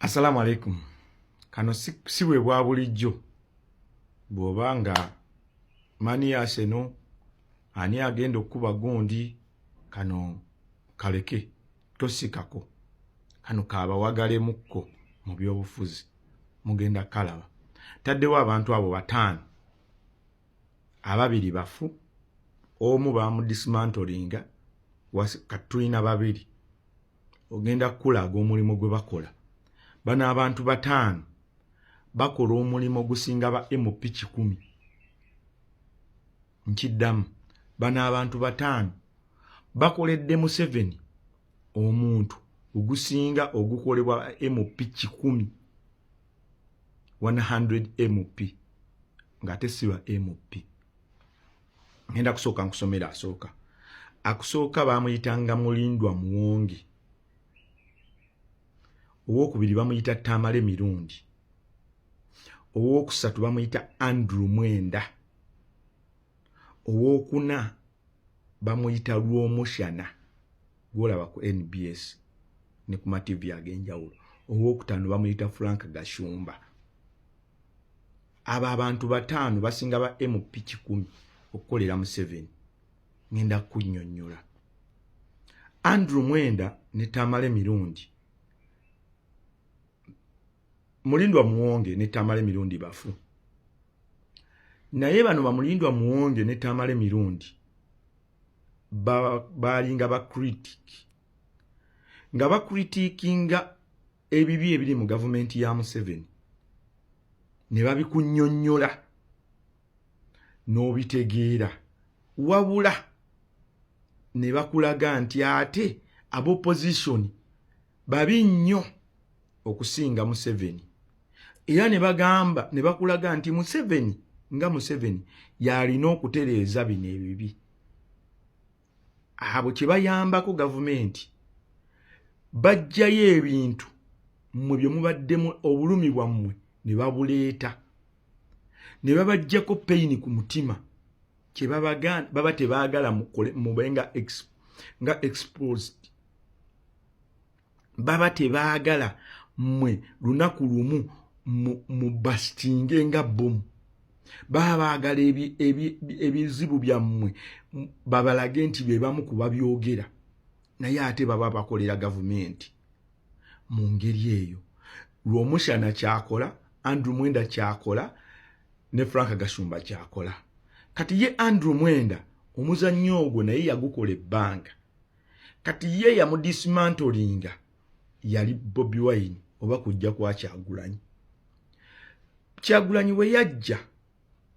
Assalamu alaikum. Kano siwe bwa bulijjo. Bw'obanga mani aseno ani agenda okuba gundi kano kaleke tosikako. Kano kabawagale mukko mu byobufuzi. Mugenda kalaba. Taddewo abantu abo batano. Ababiri bafu. Omu bamudismantlinga katulina babiri. Ogenda kulaga omulimu gwe bakola. Bano abantu batano bakola omulimu gusinga ba MP 10. Nkiddamu. Bano abantu batano bakoledde mu 7 omuntu ogusinga ogukolebwa MP 10. 100 MP nga tesiba MP. Ngenda kusooka nkusomera asooka. Akusooka bamuyitanga Mulindwa Muwonge. Owokubiri bamuyita Tamale Mirundi. Owokusatu bamuyita Andrew Mwenda. Owokuna bamuyita Lwomushana. Gwolaba ku NBS ne ku TV agenjawulo. Owokutano bamuyita Frank Gashumba. Aba abantu batano basinga ba MP 10 okukolera mu 7. Ngenda kunnyonnyola. Andrew Mwenda ne Tamale Mirundi. Mulindwa Muwonge ne Tamale Mirundi bafu. Naye bano bamulindwa Muwonge ne Tamale Mirundi balinga ba critic. Nga ba criticinga ebibi ebiri mu government ya Museveni. Ne babikunnyonnyola n'obitegeera. Wabula ne bakulaga nti ate ab'opposition babi nnyo okusinga Museveni. Era ne bagamba ne bakulaga nti Museveni nga Museveni yalina okutereeza bino ebibi. Abo kye bayambako gavumenti bajjayo ebintu mmwe bye mubaddemu obulumi bwammwe ne babuleeta. Ne babajjako pain ku mutima. Kye baba tebaagala mubenga nga exposed. Baba tebaagala mmwe lunaku lumu mu bastinge nga bomu. Baba baagala ebizibu byammwe babalage nti bye bamu kuba byogera. Naye ate baba bakolera gavumenti. Mu ngeri eyo Lwomushana kyakola, Andrew Mwenda kyakola ne Frank Gashumba kyakola. Kati ye Andrew Mwenda omuzannyo ogwo naye yagukola ebbanga. Kati ye yamudismantlinga yali Bobi Wine oba kujja kwa Kyagulanyi. Kyagulanyi we yajja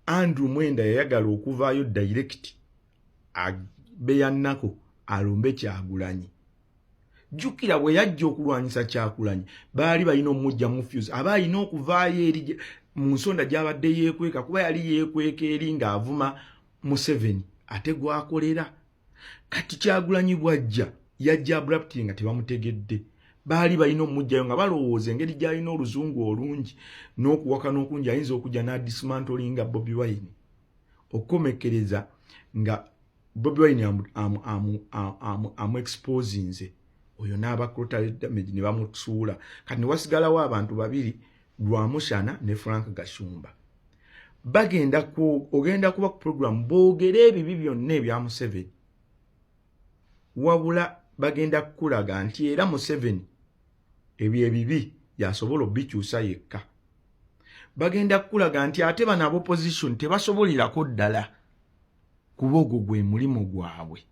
Andrew Mwenda yayagala okuvaayo direct abeyannako alombe Kyagulanyi. Jukira we yajja okulwanyisa Kyagulanyi baali balina omujja mu fuse aba alina okuvaayo eri mu nsonda gy'abadde yeekweka kuba yali yeekweka eri ng'avuma Museveni ate gwakolera. Kati Kyagulanyi bwajja yajja abruptly nga tebamutegedde. Baali balina omujjayo nga balowooza engeri gy'alina oluzungu olungi n'okuwaka n'okungi ayinza okujja n'adismantlinga Bobi Wine. Okukomekereza nga Bobi Wine amu-exposinze. Oyo n'abakolotale damage ne bamusuula. Kati ne wasigalawo abantu babiri Lwamushana ne Frank Gashumba. Ogenda kuba ku program boogere ebibi byonna ebya Museveni. Wabula bagenda kukulaga nti era Museveni ebyo ebibi yasobola obikyusa yekka. Bagenda kukulaga nti ate bano ab'opposition tebasobolirako ddala kuba ogwo gwe mulimu gwabwe.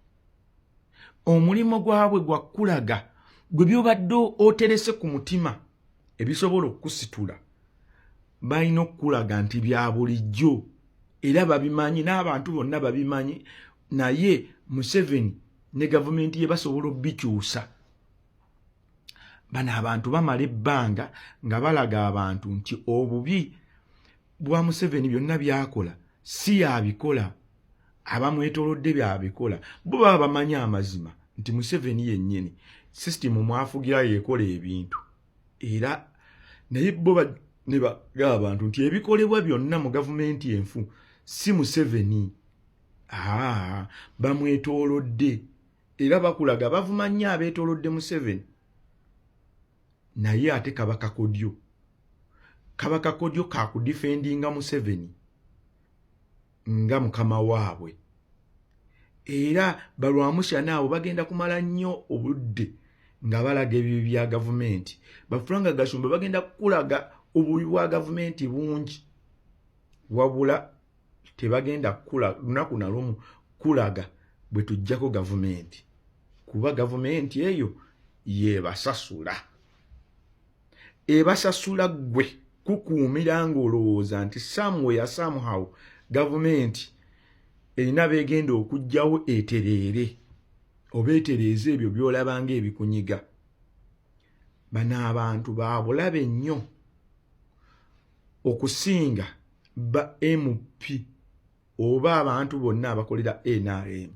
Omulimu gwabwe gwa kulaga gwe byobadde oterese ku mutima ebisobola okusitula. Balina okulaga nti bya bulijjo era babimanyi n'abantu bonna babimanyi, naye Museveni ne gavumenti ye basobola obikyusa. Bano abantu bamala ebbanga nga balaga abantu nti obubi bwa Museveni byonna byakola si yabikola. Abamwetolodde byabikola. Bo baba bamanyi amazima nti Museveni yennyini system mwafugira yeekola ebintu. Era naye bo ne bagamba abantu nti ebikolebwa byonna mu gavumenti enfu si Museveni. Bamwetolodde. Era bakulaga bavuma nnyo abeetolodde Museveni. naye ate Kabaka Kodyo kakudifendinga Museveni nga mukama waabwe, era balwamusya naawo bagenda kumala nnyo obudde nga balaga ebibi bya gavumenti. Bafulanga Gashumba bagenda kulaga obubi bwa gavumenti bungi, wabula tebagenda kula lunaku na lumu kulaga bwe tujjako gavumenti, kuba gavumenti eyo yebasasula. Ebasasula gwe kukuumira ng'olowooza nti somehow gavumenti erina begenda okujjawo etereere oba etereeze ebyo by'olabanga ebikunyiga. Bano abantu babulabe nnyo okusinga ba MP oba abantu bonna abakolera NRM.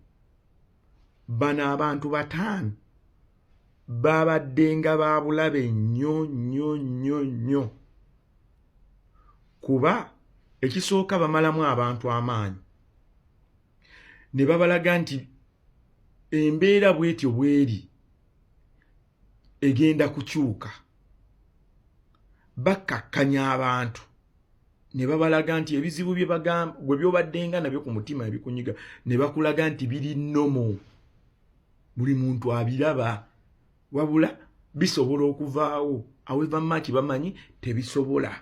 Bano abantu bataano babaddenga babulabe nnyo kuba ekisooka bamalamu abantu amaanyi ne babalaga nti embeera bwetyo bweri egenda kukyuka. Bakakkanya abantu ne babalaga nti ebizibu bye bagamba gwe byobaddenga nabyo ku mutima ebikunyiga ne bakulaga nti biri nnomo, buli muntu abiraba, wabula bisobola okuvaawo. However much bamanyi tebisobola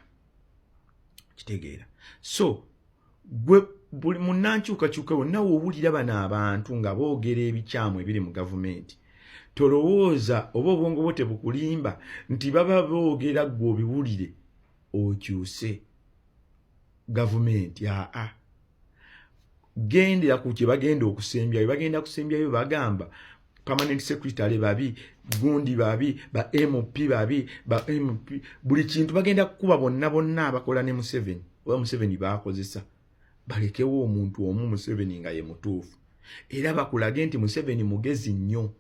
kitegeera. So gwe buli munnankyukakyuka wonna w'owulira bano abantu nga boogera ebikyamu ebiri mu gavumenti, tolowooza oba obwongo bwo tebukulimba nti baba boogera gwe obiwulire okyuse gavumenti. Gendera ku kye bagenda okusembyayo. Bagenda kusembyayo bagamba permanent secretary babi, gundi babi, ba MP babi, ba MP, buli kintu bagenda kukuba bonna abakola ne Museveni oba Museveni bakozesa. Balekewo omuntu omu Museveni nga ye mutuufu, era bakulage nti Museveni mugezi nnyo,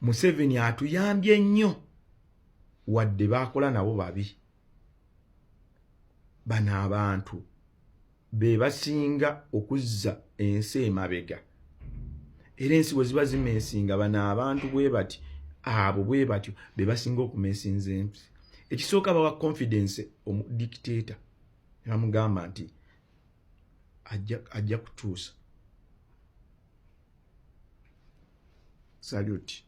Museveni atuyambye nnyo wadde bakola nabo babi. Bano abantu be basinga okuzza ensi emabega, era ensi bwe ziba zimeesinga bano abantu bwe bati abo bwe batyo be basinga okumeesinza ensi. Ekisooka bawa confidence omudictator amugamba nti ajja kutuusa. Salute.